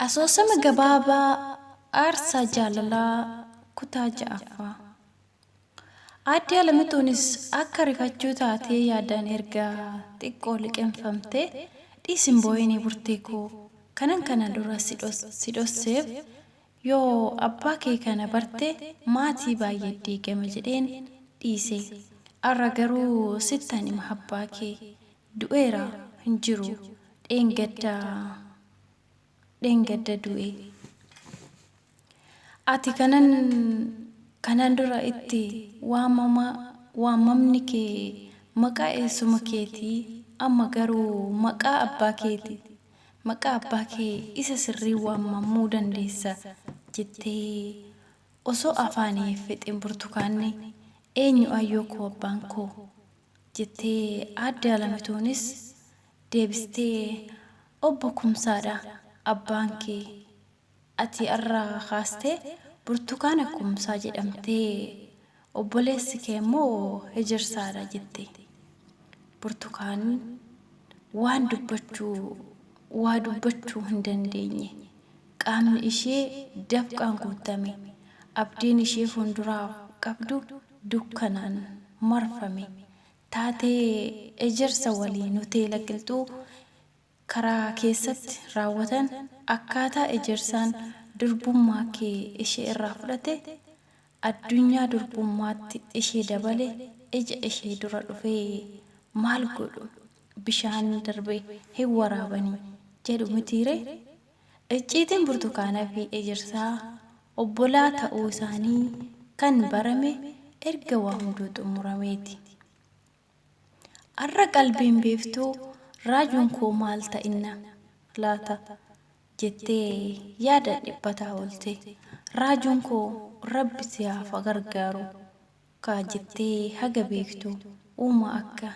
Asoosama gabaabaa aarsaa jaalalaa kutaa ja'affaa. Aadde Alamituunis akka rifachuu taatee yaadaan ergaa xiqqoo liqeeffamtee dhiisin boo'inii burtee koo kana dura si dhosseef yoo abbaa kee kana barte maatii baay'ee diigama jedheen dhiise. Arra garuu sittan hima abbaa kee du'eera hin jiru dheengadda du'e. Ati kanan dura itti waamamni kee maqaa eessuma keetii, amma garuu maqaa abbaa kee isa sirrii waamamuu dandeessa jettee osoo afaanii fixin Burtukaanni eenyu ayyoo koo abbaan koo jettee Aadde Alamituunis deebistee obbo Kumsaadha abbaan kee. Ati arraa kaastee Burtukaana Kumsaa jedhamtee obboleessi kee immoo Ejersaadha jette. Burtukaan waan dubbachuu hin dandeenye. Qaamni ishee dafqaan guutame. Abdiin ishee fuulduraa qabdu dukkanaan marfame. Taatee Ejersa waliin hoteela qilxuu karaa keessatti raawwatan akkaataa Ejersaan durbummaa kee ishee irraa fudhate addunyaa durbummaatti ishee dabale ija ishee dura dhufee maal godhu bishaan darbee hin waraabanii jedhu mitiire. Icciitiin Burtukaanaa fi Ejersaa obbolaa ta'uu isaanii kan barame erga waa hunduu xumurameeti. Arra qalbiin beeftuu raajuun koo maal ta'inna laata jettee yaada dhiphataa oolte. Raajuun koo Rabbi si haa gargaaru kaa jettee haga beektu uumaa akka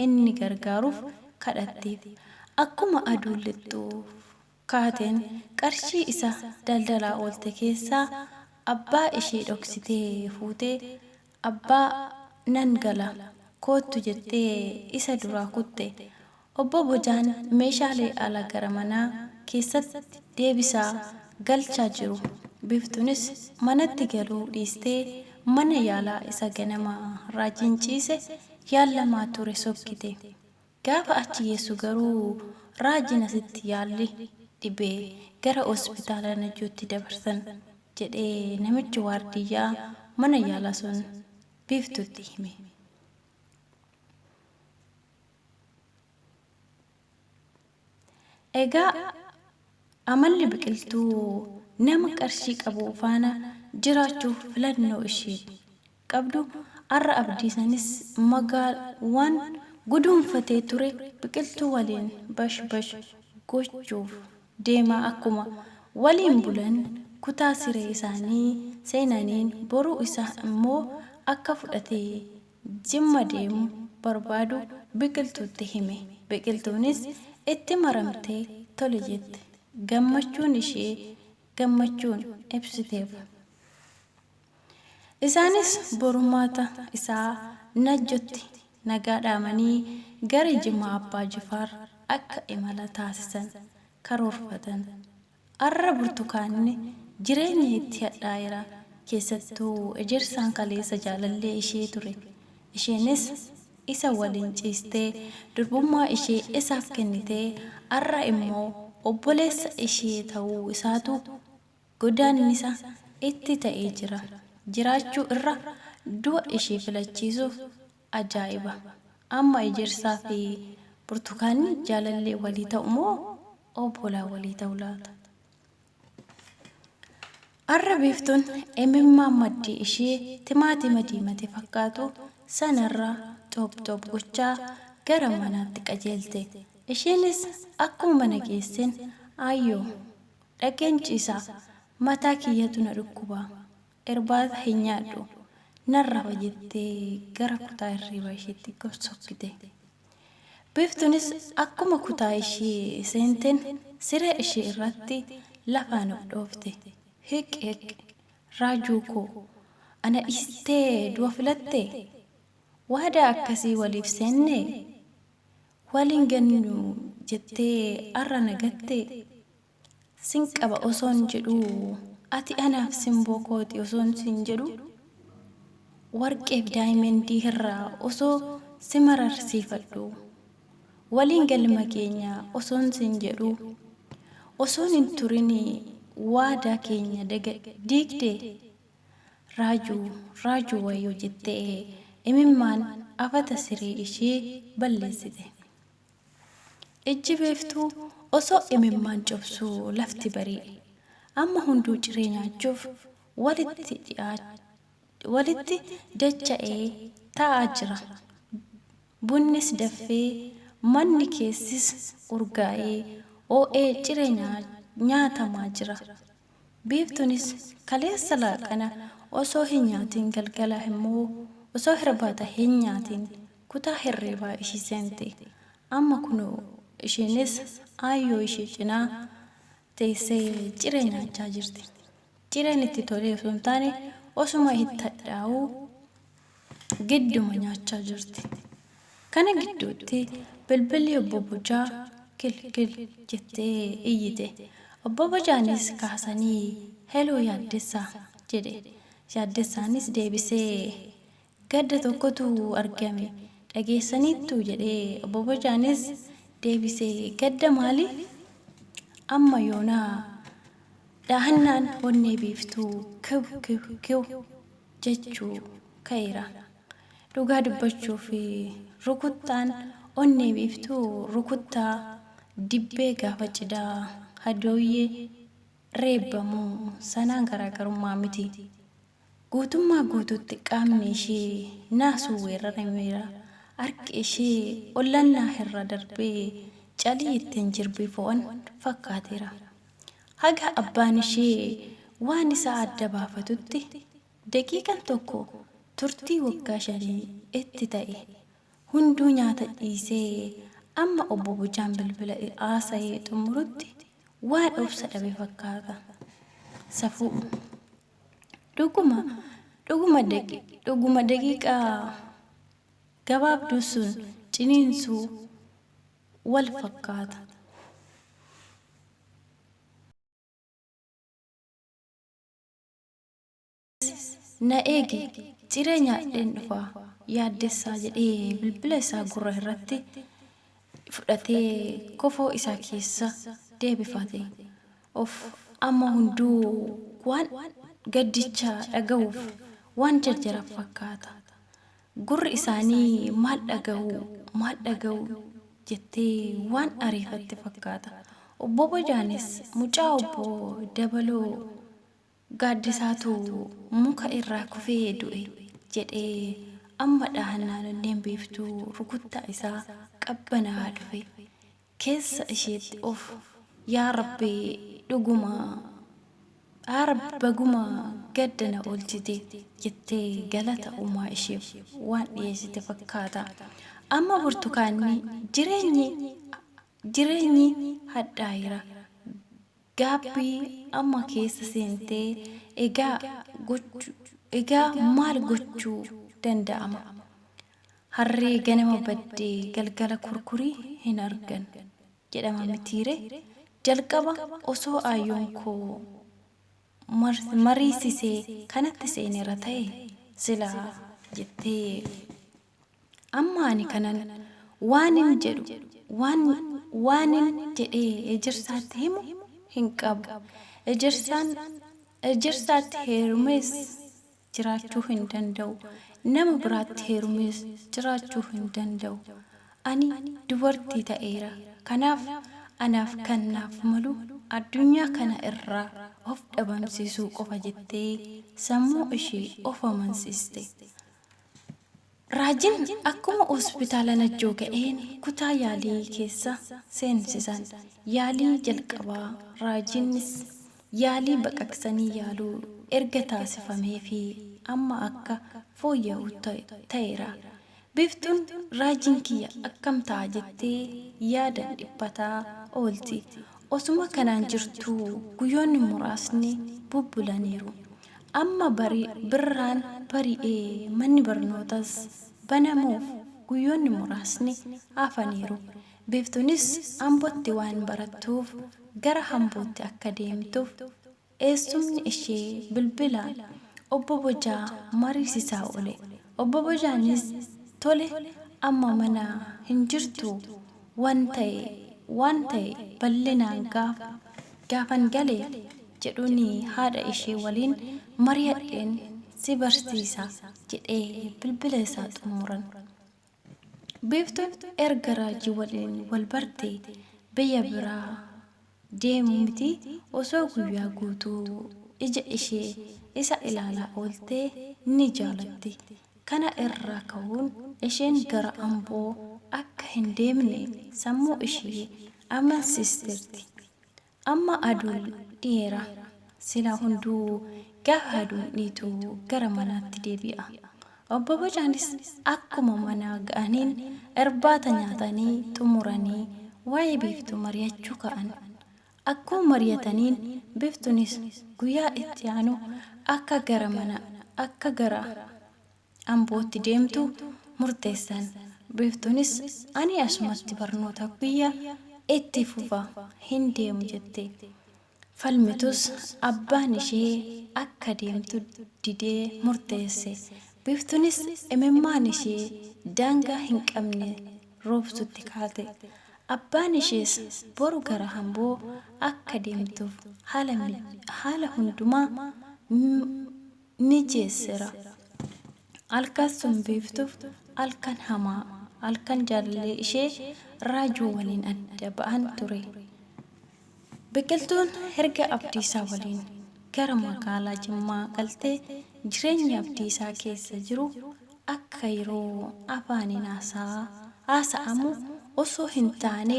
inni gargaaruuf kadhatteef. Akkuma aduun lixxuuf kaateen qarshii isa daldalaa oolte keessaa abbaa ishee dhoksitee fuutee abbaa nan gala koottu jettee isa duraa kutte. Obbo Bojaan meeshaalee ala gara manaa keessatti deebisaa galchaa jiru. Biftuunis manatti galuu dhiistee mana yaalaa isa ganama raajiin ciise yaalamaa ture sokkite. Gaafa achi geessu garuu raajiin asitti yaalli dhibee gara hospitaala Najjootti dabarsan jedhee namichi waardiyyaa mana yaalaa sun Biftuutti hime. Egaa amalli Biqiltuu nama qarshii qabu faana jiraachuuf filannoo ishee qabdu. Arra abdiisanis waan guduunfatee ture Biqiltuu waliin bash gochuuf deemaa. Akkuma waliin bulan kutaa siree isaanii seenaniin boruu isaa immoo akka fudhatee Jimma deemu barbaadu Biqiltuutti hime. Biqiltuunis itti maramtee tole jette. Gammachuun ibsiteef. Isaanis borumaata isaa Najjootti nagaa dhaamanii gara Jimmaa Abbaa Jifaar akka imala taasisan karoorfatan. Arra Burtukaanni jireenya itti hadhaa'eera. Keessattuu Ejersaan kaleessa jaalallee ishee ture. Isheenis isa waliin ciistee durbummaa ishee isaaf kennitee arra immoo obboleessa ishee ta'uu isaatu godaannisa itti ta'ee jira. Jiraachuu irra du'a ishee filachiisuuf ajaa'iba. Amma Ejersaa fi Burtukaanni jaalallee walii ta'u moo obbolaa walii ta'u laata? Arra Biftuun imimmaan maddii ishee timaatima diimate fakkaatu sanarraa xoob gochaa gara manaatti qajeelte. Isheenis akkuma mana geessin ayyoo dhaqeen ciisaa mataa kiyyatu na dhukkuba irbaata hin nyaadhu narra jettee gara kutaa hirriibaa isheetti sokkite. Biftuunis akkuma kutaa ishee seenteen siree ishee irratti lafaan of dhoofte. Hiq raajuu koo ana dhiistee du'a filatte waadaa akkasii waliif seenne waliin gannu jettee arra nagatte sin qaba osoon jedhu ati anaaf simboo kooti osoon sin jedhu warqeef daayimendii irraa osoo si mararsiifadhu waliin galma keenya osoon sin jedhu osoon hin turin waadaa keenya diigde raajuu wayyoo jettee imimmaan afata siree ishee balleessite. Ijji beeftuu osoo imimmaan cobsuu lafti barii amma hunduu ciree nyaachuuf walitti dacha'ee taa'aa jira. Bunnis daffee manni keessis urgaa'ee oo'ee ciree nyaatamaa jira. Beeftuunis kaleessa laaqana osoo hin nyaatiin galgala immoo osoo hirbaata hin nyaatiin kutaa hirribaa ishii seente. Amma kunoo isheenis aayyoo ishee cinaa teessee ciree nyaachaa jirti. Cireen itti tolee osoo hin taane osuma itti hadhaa'uu gidduma nyaachaa jirti. Kana gidduutti bilbilli obbo Bojaa kilkil jettee iyyite. Obbo Bojaanis kaasanii heloo yaaddessaa jedhe. Yaaddessaanis deebisee gadda tokkotu argame dhageessaniittu jedhee obbo Bojaanis deebisee gadda maali? Amma yoonaa dhaahannaan onnee biiftuu kiw jechuu ka'eera. Dhugaa dubbachuu fi rukuttaan onnee biiftuu rukuttaa dibbee gaafa cidaa hadooyyee reebbamuu sanaan garaagarummaa miti. Guutummaa guutuutti qaamni ishee naasuu weerarameera. Harki ishee ollannaa irra darbee calii ittiin jirbii fo'an fakkaateera. Haga abbaan ishee waan isaa adda baafatutti daqiiqaan tokko turtii waggaa 5 itti ta'e. Hunduu nyaata dhiisee amma obbo Bojaan bilbila haasa'ee xumurutti waan obsa dhabe fakkaata. Safuu dhuguma daqiiqaa gabaabduu sun ciniinsuu wal fakkaata. Na eegi ciree nyaadheen dhufaa yaaddessaa jedhee bilbila isaa gurra irratti fudhatee kofoo isaa keessa deebifate. Of amma hunduu waan gaddichaa dhaga'uuf waan jarjara fakkaata. Gurri isaanii maal dhaga'u jettee waan ariifatte fakkaata. Obbo Bojaanis mucaa obbo Dabaloo gaaddisaatu muka irraa kufee du'e jedhee amma dhaahannaan onneen biiftuu rukuttaa isaa qabbanaa dhufe. Keessa isheetti of yaa Rabbii baguma gaddana oolchite jettee galata uumaa isheef waan dhiyeessite fakkaata. Amma burtukaanni jireenyi hadhaa'eera. Gaabbii amma keessa seentee egaa maal gochuu danda'ama? Harree ganama baddee galgala kurkurii hin argan jedhama mitiire. Jalqaba osoo aayyoon koo mariisisee kanatti seeneera ta'e silaa jettee amma ani kanan waanin jedhee ejirsaatti himu hin qabu. Ejirsaatti heerumees jiraachuu hin danda'u. Nama biraatti heerumees jiraachuu hin danda'u. Ani dubartii ta'eera. Kanaaf anaaf kan naaf malu addunyaa kana irraa of dhabamsiisuu qofa jettee sammuu ishee of amansiiste. Raajiin akkuma hospitaala Najjoo ga'een kutaa yaalii keessa seensisan. Yaalii jalqabaa raajiinis yaalii baqaqsanii yaaluu erga taasifamee fi amma akka fooyya'u ta'eera. Biiftuun raajiin kiyya akkam ta'a jettee yaadan dhiphataa oolti. Osuma kanaan jirtuu guyyoonni muraasni bubbulaniiru. Amma birraan bari'ee manni barnootas banamuuf guyyoonni muraasni hafaniiru. Biiftuunis Ambootti waan barattuuf gara hambootti akka deemtuuf eessumni ishee bilbilaan obbo Bojaa mariisisaa oole. Obbo Bojaanis tole amma mana hin jirtu waan ta'e bal'inaan gaafan galee jedhuuni haadha ishee waliin mari'adheen si barsiisa jedhee bilbila isaa xumuran. Biiftuun erga Raajii waliin wal bartee biyya biraa deemu miti osoo guyyaa guutuu ija ishee isa ilaalaa ooltee ni jaalatti. Kana irraa ka'uun isheen gara Amboo akka hin deemne sammuu ishee amansiisteerti. Amma aduun dhiyeera. Sila hunduu gaafa aduun dhiitu gara manaatti deebi'a. Obbo Bojaanis akkuma mana ga'aniin irbaata nyaatanii xumuranii waa'ee Biiftuu mari'achuu ka'an. Akkuma mari'ataniin Biiftuunis guyyaa itti aanu akka gara Ambootti deemtu murteessan. Biiftuunis ani asumatti barnoota guyyaa itti fufa hin deemu jette. Falmitus abbaan ishee akka deemtu didee murteesse. Biiftuunis imimmaan ishee daangaa hin qabne roobsutti kaate. Abbaan ishees boru gara Amboo akka deemtuuf haala hundumaa mijeesseera. Halkan sun Biiftuuf halkan hamaa, halkan jaalallee ishee Raajuu waliin adda ba'an ture. Biqiltuun erga Abdiisaa waliin gara magaalaa Jimmaa galtee jireenya Abdiisaa keessa jiru akka yeroo afaaniin haasa'amu osoo hin taane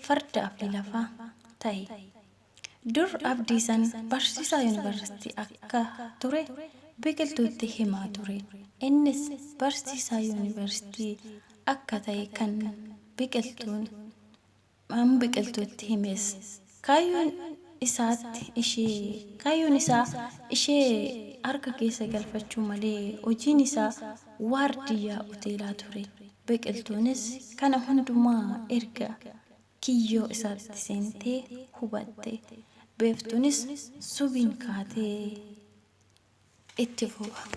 fardaa fi lafaa ta'e. Dur Abdiisaan barsiisaa yuunivarsiitii akka ture Biqiltuutti himaa ture. Innis barsiisaa yuunivarsiitii akka ta'e kan Biqiltuutti himes. Kaayyoon isaa ishee harka keessa galfachuu malee hojiin isaa waardiyyaa hoteelaa ture. Biqiltuunis kana hundumaa erga kiyyoo isaatti seentee hubatte. Biiftuunis subiin kaatee itti fufa.